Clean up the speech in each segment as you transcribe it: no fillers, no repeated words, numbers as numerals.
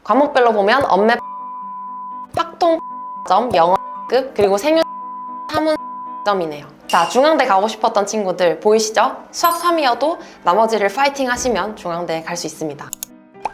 과목별로 보면 엄매 팍통 점, 영어급, 그리고 생윤 3문 점이네요. 자, 중앙대 가고 싶었던 친구들 보이시죠? 수학 3이어도 나머지를 파이팅 하시면 중앙대 갈 수 있습니다.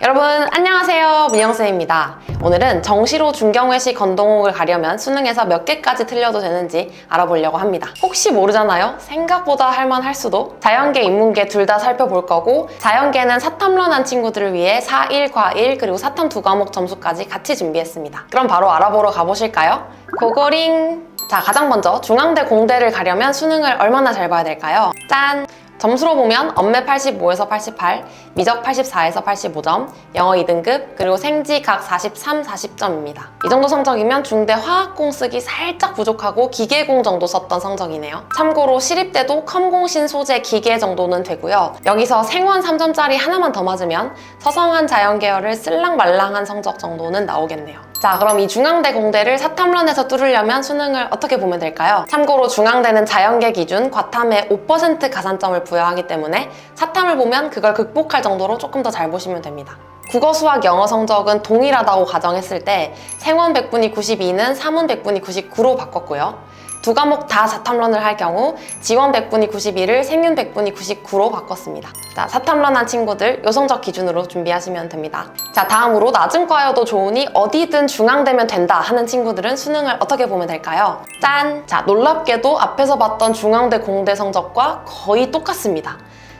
여러분 안녕하세요, 민영쌤입니다. 오늘은 정시로 중경외시 건동옥을 가려면 수능에서 몇 개까지 틀려도 되는지 알아보려고 합니다. 혹시 모르잖아요? 생각보다 할만할 수도. 자연계, 인문계 둘 다 살펴볼 거고, 자연계는 사탐런한 친구들을 위해 4, 1, 과1 그리고 사탐 두 과목 점수까지 같이 준비했습니다. 그럼 바로 알아보러 가보실까요? 고고링! 자, 가장 먼저 중앙대 공대를 가려면 수능을 얼마나 잘 봐야 될까요? 짠! 점수로 보면 엄매 85에서 88, 미적 84에서 85점, 영어 2등급, 그리고 생지 각 43, 40점입니다. 이 정도 성적이면 중대 화학공 쓰기 살짝 부족하고 기계공 정도 썼던 성적이네요. 참고로 시립대도 컴공신 소재 기계 정도는 되고요. 여기서 생원 3점짜리 하나만 더 맞으면 서성한 자연계열을 쓸랑말랑한 성적 정도는 나오겠네요. 자, 그럼 이 중앙대 공대를 사탐런에서 뚫으려면 수능을 어떻게 보면 될까요? 참고로 중앙대는 자연계 기준 과탐에 5% 가산점을 부여하기 때문에 사탐을 보면 그걸 극복할 정도로 조금 더 잘 보시면 됩니다. 국어, 수학, 영어 성적은 동일하다고 가정했을 때 생원 100분이 92는 사문 100분이 99로 바꿨고요. 두 과목 다 사탐런을 할 경우 지원 100분이 92를 생윤 100분이 99로 바꿨습니다. 자, 사탐런한 친구들 요 성적 기준으로 준비하시면 됩니다. 자, 다음으로 낮은 과여도 좋으니 어디든 중앙되면 된다 하는 친구들은 수능을 어떻게 보면 될까요? 짠! 자, 놀랍게도 앞에서 봤던 중앙대 공대 성적과 거의 똑같습니다.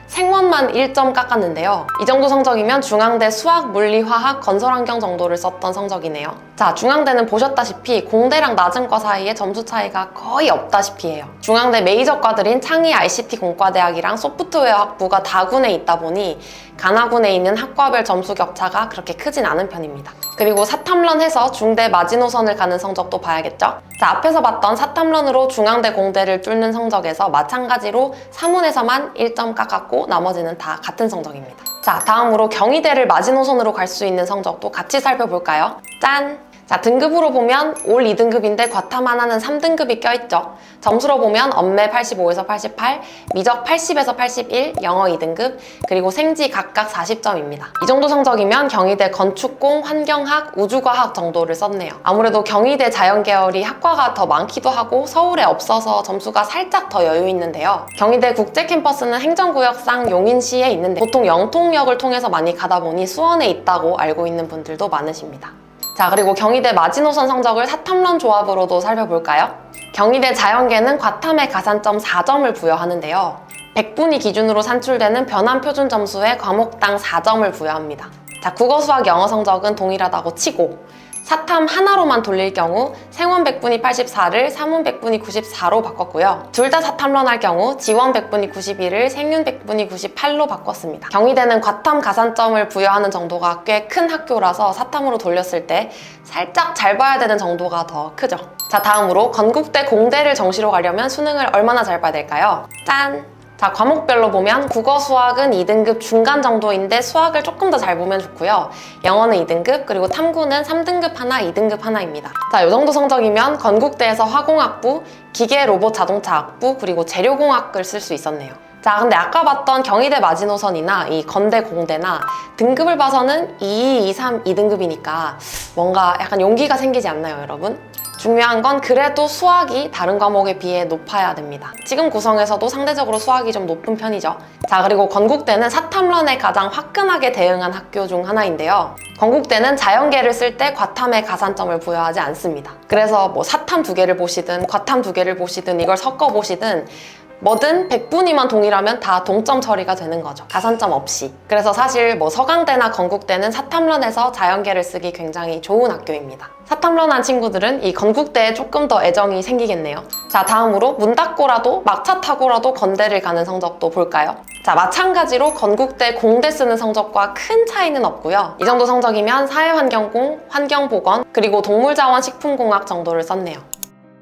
생원만 1점 깎았는데요. 이 정도 성적이면 중앙대 수학, 물리, 화학, 건설환경 정도를 썼던 성적이네요. 자, 중앙대는 보셨다시피 공대랑 낮은 과 사이에 점수 차이가 거의 없다시피 해요. 중앙대 메이저과들인 창의 ICT 공과대학이랑 소프트웨어 학부가 다군에 있다 보니 간하군에 있는 학과별 점수 격차가 그렇게 크진 않은 편입니다. 그리고 사탐런 해서 중대 마지노선을 가는 성적도 봐야겠죠? 자, 앞에서 봤던 사탐런으로 중앙대 공대를 뚫는 성적에서 마찬가지로 사문에서만 1점 깎았고 나머지는 다 같은 성적입니다. 자, 다음으로 경희대를 마지노선으로 갈 수 있는 성적도 같이 살펴볼까요? 짠! 자, 등급으로 보면 올 2등급인데 과탐 하나는 3등급이 껴있죠. 점수로 보면 엄매 85에서 88, 미적 80에서 81, 영어 2등급, 그리고 생지 각각 40점입니다. 이 정도 성적이면 경희대 건축공, 환경학, 우주과학 정도를 썼네요. 아무래도 경희대 자연계열이 학과가 더 많기도 하고 서울에 없어서 점수가 살짝 더 여유 있는데요. 경희대 국제캠퍼스는 행정구역상 용인시에 있는데 보통 영통역을 통해서 많이 가다 보니 수원에 있다고 알고 있는 분들도 많으십니다. 자, 그리고 경희대 마지노선 성적을 사탐런 조합으로도 살펴볼까요? 경희대 자연계는 과탐에 가산점 4점을 부여하는데요. 100분위 기준으로 산출되는 변환 표준 점수에 과목당 4점을 부여합니다. 자, 국어, 수학, 영어 성적은 동일하다고 치고 사탐 하나로만 돌릴 경우 생원 100분이 84를 사문 100분이 94로 바꿨고요. 둘 다 사탐런 할 경우 지원 100분이 91을 생윤 100분이 98로 바꿨습니다. 경희대는 과탐 가산점을 부여하는 정도가 꽤 큰 학교라서 사탐으로 돌렸을 때 살짝 잘 봐야 되는 정도가 더 크죠. 자, 다음으로 건국대 공대를 정시로 가려면 수능을 얼마나 잘 봐야 될까요? 짠! 자, 과목별로 보면 국어, 수학은 2등급 중간 정도인데 수학을 조금 더 잘 보면 좋고요. 영어는 2등급, 그리고 탐구는 3등급 하나, 2등급 하나입니다. 자, 이 정도 성적이면 건국대에서 화공학부, 기계, 로봇, 자동차 학부, 그리고 재료공학을 쓸 수 있었네요. 자, 근데 아까 봤던 경희대 마지노선이나 이 건대 공대나 등급을 봐서는 2, 2, 3, 2등급이니까 뭔가 약간 용기가 생기지 않나요, 여러분? 중요한 건 그래도 수학이 다른 과목에 비해 높아야 됩니다. 지금 구성에서도 상대적으로 수학이 좀 높은 편이죠. 자, 그리고 건국대는 사탐런에 가장 화끈하게 대응한 학교 중 하나인데요. 건국대는 자연계를 쓸 때 과탐에 가산점을 부여하지 않습니다. 그래서 뭐 사탐 2개를 보시든 과탐 2개를 보시든 이걸 섞어 보시든 뭐든 100분위만 동일하면 다 동점 처리가 되는 거죠. 가산점 없이. 그래서 사실 뭐 서강대나 건국대는 사탐런에서 자연계를 쓰기 굉장히 좋은 학교입니다. 사탐런한 친구들은 이 건국대에 조금 더 애정이 생기겠네요. 자, 다음으로 문 닫고라도 막차 타고라도 건대를 가는 성적도 볼까요? 자, 마찬가지로 건국대 공대 쓰는 성적과 큰 차이는 없고요. 이 정도 성적이면 사회환경공, 환경보건, 그리고 동물자원 식품공학 정도를 썼네요.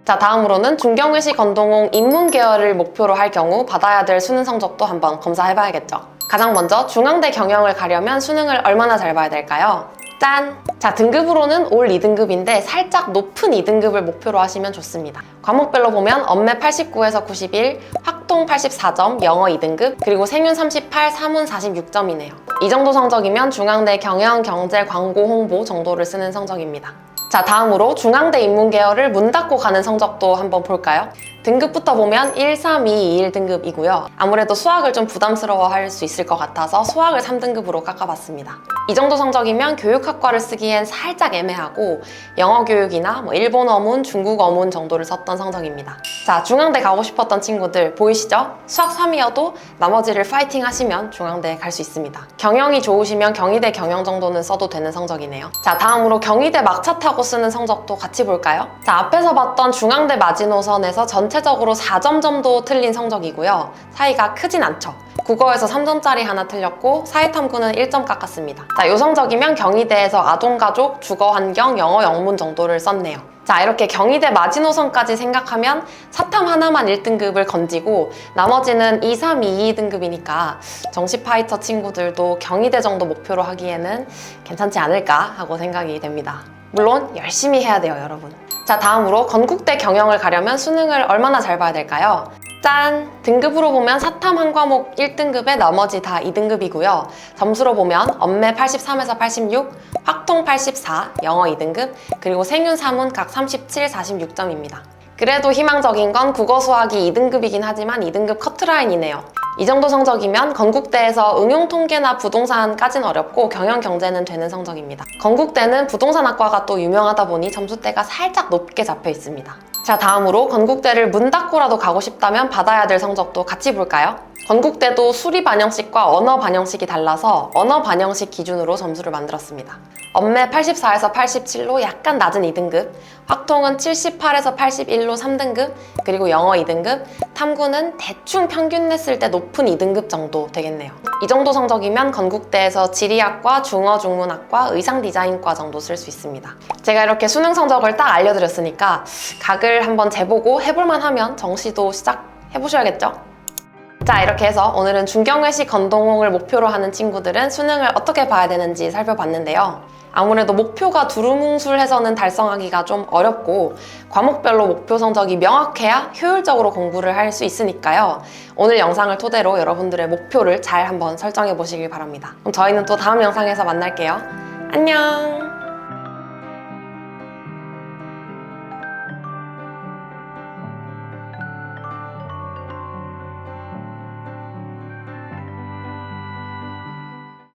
자, 다음으로는 중경외시 건동홍 인문계열을 목표로 할 경우 받아야 될 수능 성적도 한번 검사해봐야겠죠. 가장 먼저 중앙대 경영을 가려면 수능을 얼마나 잘 봐야 될까요? 짠! 자, 등급으로는 올 2등급인데 살짝 높은 2등급을 목표로 하시면 좋습니다. 과목별로 보면 언매 89에서 91, 확통 84점, 영어 2등급, 그리고 생윤 38, 사문 46점이네요. 이 정도 성적이면 중앙대 경영, 경제, 광고, 홍보 정도를 쓰는 성적입니다. 자, 다음으로 중앙대 인문계열을 문 닫고 가는 성적도 한번 볼까요? 등급부터 보면 1, 3, 2, 21등급이고요. 아무래도 수학을 좀 부담스러워할 수 있을 것 같아서 수학을 3등급으로 깎아봤습니다. 이 정도 성적이면 교육학과를 쓰기엔 살짝 애매하고 영어 교육이나 일본 어문, 중국 어문 정도를 썼던 성적입니다. 자, 중앙대 가고 싶었던 친구들 보이시죠? 수학 3이어도 나머지를 파이팅 하시면 중앙대에 갈 수 있습니다. 경영이 좋으시면 경희대 경영 정도는 써도 되는 성적이네요. 자, 다음으로 경희대 막차 타고 쓰는 성적도 같이 볼까요? 자, 앞에서 봤던 중앙대 마지노선에서 전체적으로 4점 정도 틀린 성적이고요. 차이가 크진 않죠. 국어에서 3점짜리 하나 틀렸고 사회탐구는 1점 깎았습니다. 자, 이 성적이면 경희대에서 아동가족, 주거환경, 영어 영문 정도를 썼네요. 자, 이렇게 경희대 마지노선까지 생각하면 사탐 하나만 1등급을 건지고 나머지는 2, 3, 2, 2등급이니까 정시 파이터 친구들도 경희대 정도 목표로 하기에는 괜찮지 않을까 하고 생각이 됩니다. 물론 열심히 해야 돼요, 여러분. 자, 다음으로 건국대 경영을 가려면 수능을 얼마나 잘 봐야 될까요? 짠! 등급으로 보면 사탐 한 과목 1등급에 나머지 다 2등급이고요. 점수로 보면 언매 83에서 86, 확통 84, 영어 2등급, 그리고 생윤, 사문 각 37, 46점입니다. 그래도 희망적인 건 국어 수학이 2등급이긴 하지만 2등급 커트라인이네요. 이 정도 성적이면 건국대에서 응용통계나 부동산까진 어렵고 경영 경제는 되는 성적입니다. 건국대는 부동산학과가 또 유명하다 보니 점수대가 살짝 높게 잡혀 있습니다. 자, 다음으로 건국대를 문 닫고라도 가고 싶다면 받아야 될 성적도 같이 볼까요? 건국대도 수리 반영식과 언어 반영식이 달라서 언어 반영식 기준으로 점수를 만들었습니다. 언매 84에서 87로 약간 낮은 2등급, 확통은 78에서 81로 3등급, 그리고 영어 2등급, 탐구는 대충 평균 냈을 때 높은 2등급 정도 되겠네요. 이 정도 성적이면 건국대에서 지리학과, 중어중문학과, 의상디자인과 정도 쓸 수 있습니다. 제가 이렇게 수능 성적을 딱 알려드렸으니까 각을 한번 재보고 해볼만 하면 정시도 시작해보셔야겠죠? 자, 이렇게 해서 오늘은 중경외시 건동홍을 목표로 하는 친구들은 수능을 어떻게 봐야 되는지 살펴봤는데요. 아무래도 목표가 두루뭉술해서는 달성하기가 좀 어렵고 과목별로 목표 성적이 명확해야 효율적으로 공부를 할 수 있으니까요. 오늘 영상을 토대로 여러분들의 목표를 잘 한번 설정해 보시길 바랍니다. 그럼 저희는 또 다음 영상에서 만날게요. 안녕!